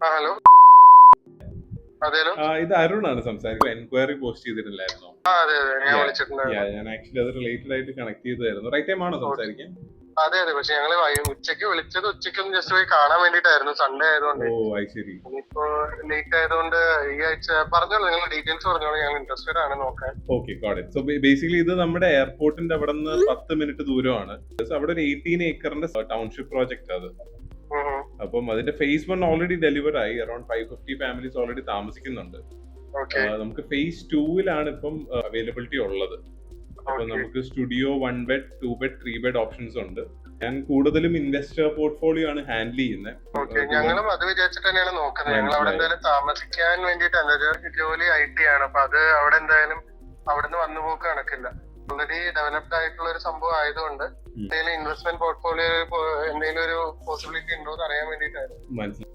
Hello. അതേലോ. ഇത് അരുണാണ് സംസാരിക്കുന്നത്. എൻക്വയറി പോസ്റ്റ് ചെയ്തിട്ടില്ലായിരുന്നോ? അതെ ഞാൻ വിളിച്ചിട്ടുണ്ടായിരുന്നു. ഞാൻ ആക്ച്വലി അത് റിലേറ്റഡ് ആയിട്ട് കണക്ട് ചെയ്തായിരുന്നു. റൈറ്റ് ടൈം ആണോ സംസാരിക്കാൻ? അതെ പക്ഷെ ഞങ്ങള് ഉച്ചക്ക് വിളിച്ചത് ഉച്ചയ്ക്കൊന്ന് ജസ്റ്റ് പോയി കാണാൻ വേണ്ടിട്ടായിരുന്നു, സൺഡേ ആയതുകൊണ്ട്. ശരി. ഇനിയിപ്പോ ലേറ്റ് ആയതുകൊണ്ട് ഈ ആഴ്ച പറഞ്ഞോളൂ, നിങ്ങൾ ഡീറ്റെയിൽസ് പറഞ്ഞോളൂ, ഞങ്ങൾ ഇൻട്രസ്റ്റഡ് ആണ് നോക്കാൻ. Okay, got it. So basically ഇത് നമ്മുടെ എയർപോർട്ടിന്റെ അവിടെ നിന്ന് 10 മിനിറ്റ് ദൂരമാണ്. അവിടെ ഒരു 18 ഏക്കറിന്റെ ടൗൺഷിപ്പ് പ്രോജക്റ്റ് അത്. അപ്പം അതിന്റെ ഫേസ് 1 ഓൾറെഡി ഡെലിവർ ആയി. അറൌണ്ട് 550 ഫാമിലീസ് ഓൾറെഡി താമസിക്കുന്നുണ്ട്. നമുക്ക് ഫേസ് 2-ലാണ് ഇപ്പം അവൈലബിലിറ്റി ഉള്ളത്. അപ്പൊ നമുക്ക് studio 1 bed, 2 bed, 3 bed options ഉണ്ട്. ഞാൻ കൂടുതലും ഇൻവെസ്റ്റർ പോർട്ട്ഫോളിയോ ആണ് ഹാൻഡിൽ ചെയ്യുന്നത്. ഞങ്ങളും അത് വിചാരിച്ചിട്ട് തന്നെയാണ് നോക്കുന്നത്. ഞങ്ങൾ അവിടെ എന്തായാലും താമസിക്കാൻ വേണ്ടിയിട്ടാണ്, ജോലി IT ആണ്. അപ്പൊ അത് അവിടെ എന്തായാലും അവിടുന്ന് വന്നു പോക്ക് കണക്കില്ല. ഓൾറെഡി ഡെവലപ്ഡ് ആയിട്ടുള്ള ഒരു സംഭവം ആയതുകൊണ്ട് എന്തെങ്കിലും ഇൻവെസ്റ്റ്മെന്റ് പോർട്ട്ഫോളിയോ എന്തെങ്കിലും ഒരു പോസിബിലിറ്റി ഉണ്ടോ എന്ന് അറിയാൻ വേണ്ടിയിട്ടായിരുന്നു.